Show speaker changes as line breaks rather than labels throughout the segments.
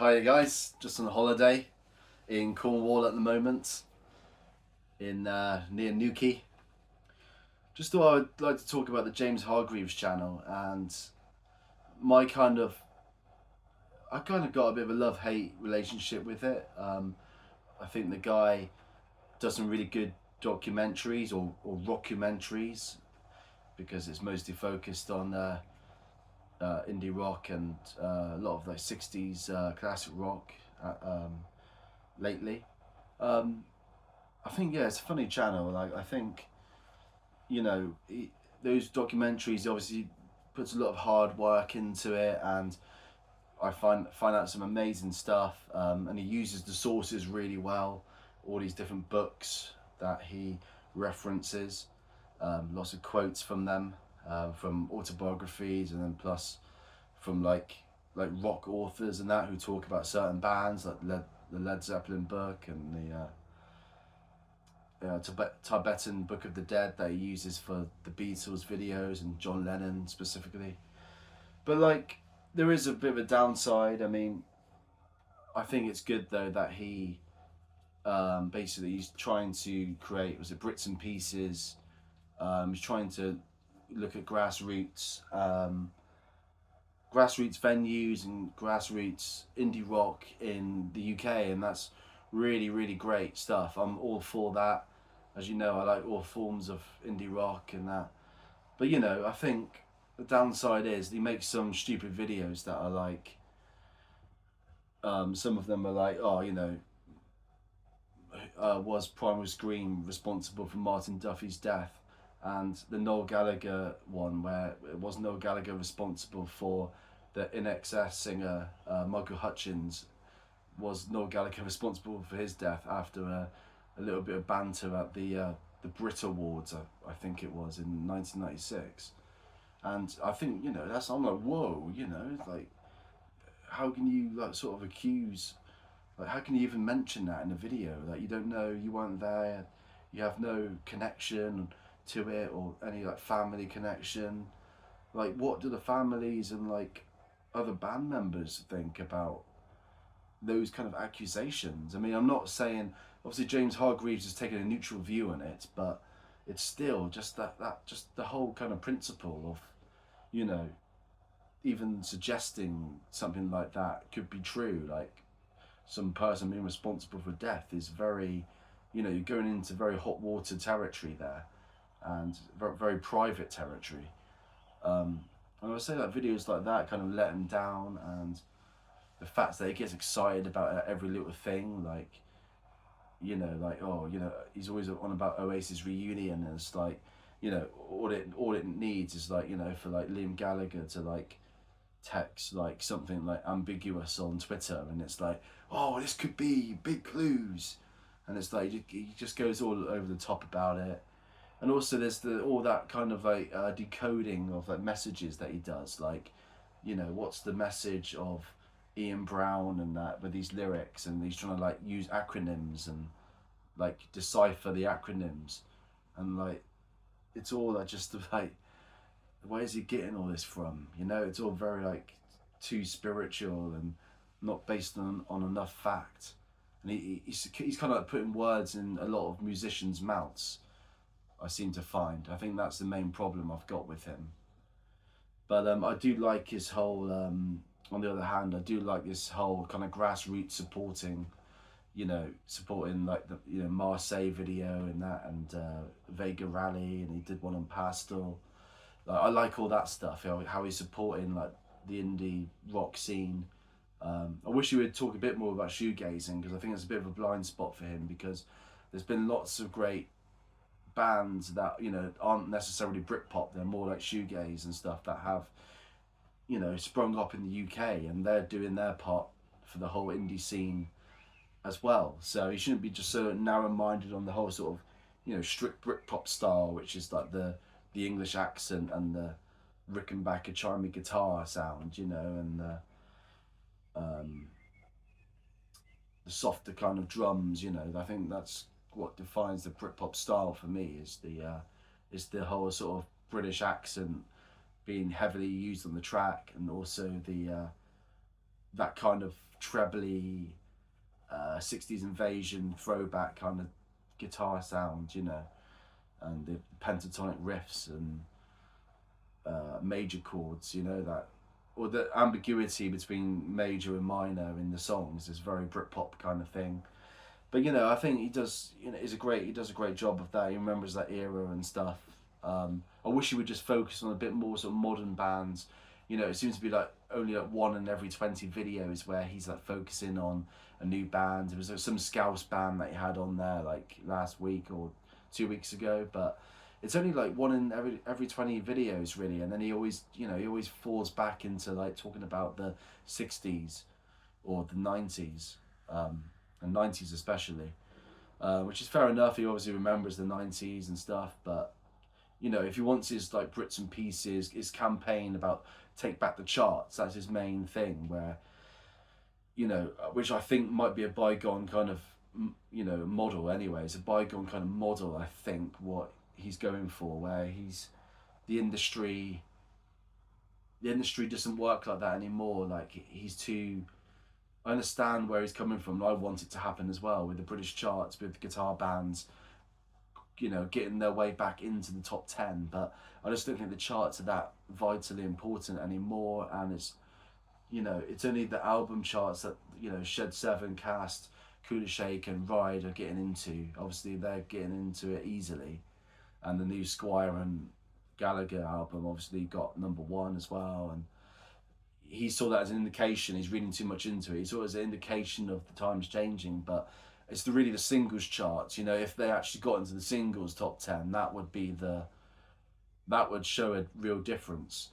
Hi guys, just on holiday in Cornwall at the moment, in near Newquay. Just thought I would like to talk about the James Hargreaves channel and my I kind of got a bit of a love-hate relationship with it. I think the guy does some really good documentaries or rockumentaries because it's mostly focused on indie rock and a lot of like 60s classic rock lately. Um, I think it's a funny channel. Like I think those documentaries obviously puts a lot of hard work into it, and I find out some amazing stuff. And he uses the sources really well. All these different books that he references, lots of quotes from them, from autobiographies, and then plus from like rock authors and that who talk about certain bands like the Led Zeppelin book and the Tibetan Book of the Dead that he uses for the Beatles videos and John Lennon specifically. But like, there is a bit of a downside. I mean, I think it's good though that he basically he's trying to create, was it Brits and Pieces? He's trying to look at grassroots venues and grassroots indie rock in the UK, and that's really great stuff. I'm all for that. As you know, I like all forms of indie rock and that. But I think the downside is he makes some stupid videos that are like, some of them are like, oh, was Primus Green responsible for Martin Duffy's death? And the Noel Gallagher one, where it was Noel Gallagher responsible for the In Excess singer Michael Hutchins? Was Noel Gallagher responsible for his death after a little bit of banter at the Brit Awards? I think it was in 1996. And I think that's, I'm like, whoa, like, how can you like sort of accuse, like, how can you even mention that in a video? Like, you don't know, you weren't there, you have no connection to it or any like family connection. Like, what do the families and like other band members think about those kind of accusations? I mean, I'm not saying obviously James Hargreaves has taken a neutral view on it, but it's still just that just the whole kind of principle of, you know, even suggesting something like that could be true, like some person being responsible for death, is very, you're going into very hot water territory there, and very private territory. And I would say that videos like that kind of let him down, and the fact that he gets excited about every little thing, like, like, oh, he's always on about Oasis reunion, and it's like, all it needs is like, for like Liam Gallagher to like text like something like ambiguous on Twitter, and it's like, oh, this could be big clues, and it's like he just goes all over the top about it. And also there's all that kind of like decoding of like messages that he does, like, what's the message of Ian Brown and that with these lyrics, and he's trying to like use acronyms and like decipher the acronyms, and like it's all like just like, where is he getting all this from? It's all very like too spiritual and not based on enough fact. And he's kind of like putting words in a lot of musicians' mouths, I seem to find. I think that's the main problem I've got with him. But I do like his whole. On the other hand, I do like this whole kind of grassroots supporting like the Marseille video and that, and Vega Rally, and he did one on Pastel. Like, I like all that stuff. How he's supporting like the indie rock scene. I wish he would talk a bit more about shoegazing, because I think it's a bit of a blind spot for him, because there's been lots of great bands that aren't necessarily Britpop. They're more like shoegaze and stuff that have sprung up in the UK, and they're doing their part for the whole indie scene as well. So he shouldn't be just so narrow-minded on the whole sort of strict Britpop style, which is like the English accent and the Rickenbacker chimey guitar sound, and um, the softer kind of drums. I think that's what defines the Britpop style for me, is the whole sort of British accent being heavily used on the track, and also that kind of trebly 60s invasion throwback kind of guitar sound, you know, and the pentatonic riffs and major chords, you know, that, or the ambiguity between major and minor in the songs is very Britpop kind of thing. But you know, I think he does. You know, he does a great job of that. He remembers that era and stuff. I wish he would just focus on a bit more sort of modern bands. You know, it seems to be like only like one in every 20 videos where he's like focusing on a new band. There was some Scouse band that he had on there like last week or 2 weeks ago, but it's only like one in every 20 videos really. And then he always, you know, he always falls back into like talking about the 60s or the 90s, and 90s especially, which is fair enough. He obviously remembers the 90s and stuff, but you know, if he wants his like Brits and Pieces, his campaign about take back the charts, that's his main thing. Where, you know, which I think might be a bygone kind of, you know, model anyway. It's a bygone kind of model, I think, what he's going for, where he's the industry. The industry doesn't work like that anymore. Like he's too. I understand where he's coming from. And I want it to happen as well with the British charts, with guitar bands, you know, getting their way back into the top 10. But I just don't think the charts are that vitally important anymore. And it's, you know, it's only the album charts that, you know, Shed 7, Cast, Kula Shake and Ride are getting into. Obviously, they're getting into it easily. And the new Squire and Gallagher album obviously got #1 as well. And he saw that as an indication. He's reading too much into it. He saw it as an indication of the times changing. But it's really the singles charts. You know, if they actually got into the singles top 10, that would be that would show a real difference.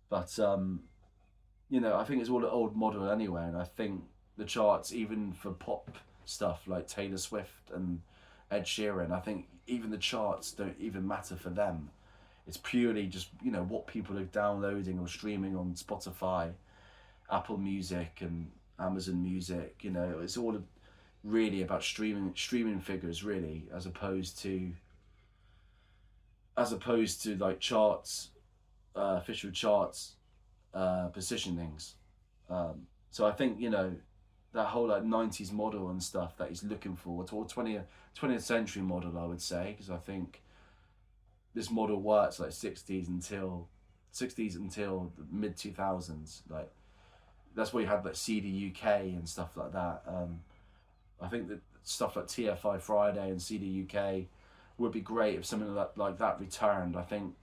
But you know, I think it's all an old model anyway, and I think the charts, even for pop stuff like Taylor Swift and Ed Sheeran, I think even the charts don't even matter for them. It's purely just, you know, what people are downloading or streaming on Spotify, Apple Music, and Amazon Music. You know, it's all really about streaming figures, really, as opposed to like charts, official charts, positionings. So I think, you know, that whole like 90s model and stuff that he's looking for, or 20th century model, I would say, because I think this model works like 60s until the mid 2000s. Like that's where you had like CD UK and stuff like that. I think that stuff like TFI Friday and CD UK would be great if something like that returned. I think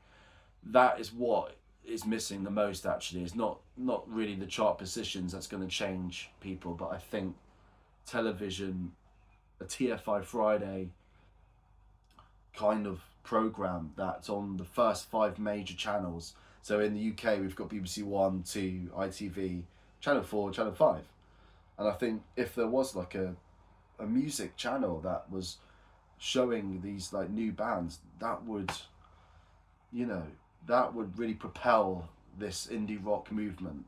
that is what is missing the most. Actually, it's not really the chart positions that's going to change people, but I think television, a TFI Friday kind of program that's on the first 5 major channels. So in the UK, we've got BBC One, 2, ITV, Channel 4, Channel 5. And I think if there was like a music channel that was showing these like new bands, that would, you know, that would really propel this indie rock movement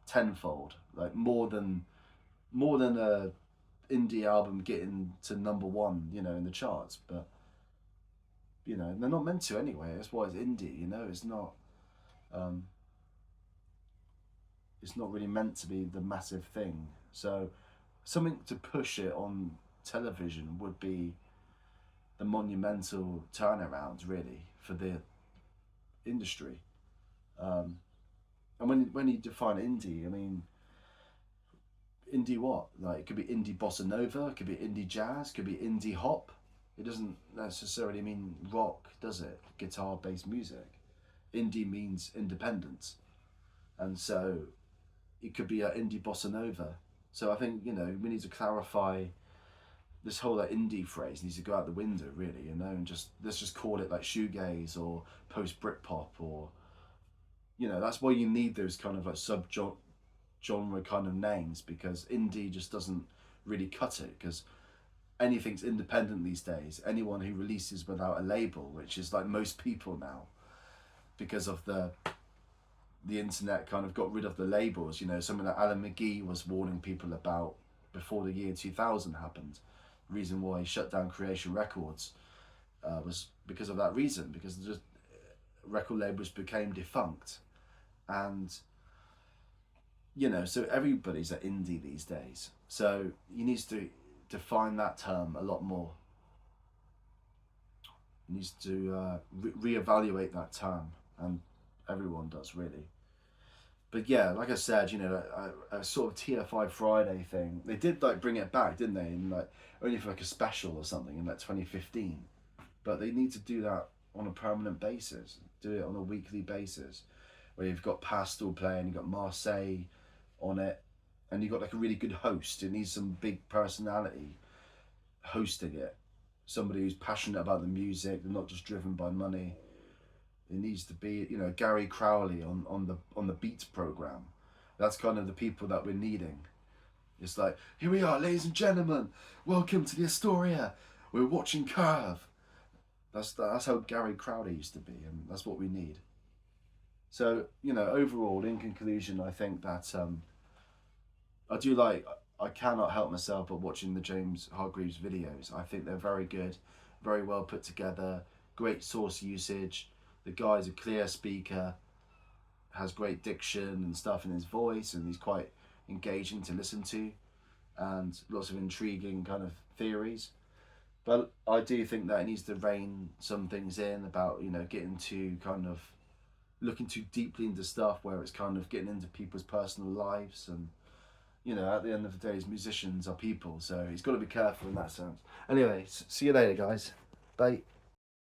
tenfold. Like more than a indie album getting to #1, you know, in the charts. But you know, they're not meant to anyway. That's why it's indie. You know, um, it's not really meant to be the massive thing. So something to push it on television would be the monumental turnaround, really, for the industry. Um, and when you define indie, I mean, indie what? Like it could be indie bossa nova, it could be indie jazz, it could be indie hop. It doesn't necessarily mean rock, does it? Guitar based music. Indie means independent, and so it could be an indie bossa nova. So I think, you know, we need to clarify this whole like indie phrase needs to go out the window, really, you know, and just let's just call it like shoegaze or post Britpop, or you know, that's why you need those kind of like sub genre kind of names, because indie just doesn't really cut it, because anything's independent these days. Anyone who releases without a label, which is like most people now, because of the internet kind of got rid of the labels. You know, something that Alan McGee was warning people about before the year 2000 happened. The reason why he shut down Creation Records was because of that reason, because just record labels became defunct. And you know, so everybody's an indie these days. So he needs to define that term a lot more. He needs to reevaluate that term, and everyone does really. But yeah, like I said, you know, a sort of TFI Friday thing. They did like bring it back, didn't they? In like only for like a special or something in like 2015. But they need to do that on a permanent basis. Do it on a weekly basis, where you've got Pastel playing, you've got Marseille on it, and you've got like a really good host. It needs some big personality hosting it. Somebody who's passionate about the music and not just driven by money. It needs to be, you know, Gary Crowley on the Beats program. That's kind of the people that we're needing. It's like, here we are, ladies and gentlemen. Welcome to the Astoria. We're watching Curve. That's how Gary Crowley used to be, and that's what we need. So, you know, overall, in conclusion, I think that I do like. I cannot help myself but watching the James Hargreaves videos. I think they're very good, very well put together, great source usage. The guy's a clear speaker, has great diction and stuff in his voice, and he's quite engaging to listen to, and lots of intriguing kind of theories. But I do think that it needs to rein some things in about, you know, getting too kind of looking too deeply into stuff where it's kind of getting into people's personal lives. And, you know, at the end of the day, musicians are people, so he's got to be careful in that sense. Anyway, see you later, guys. Bye.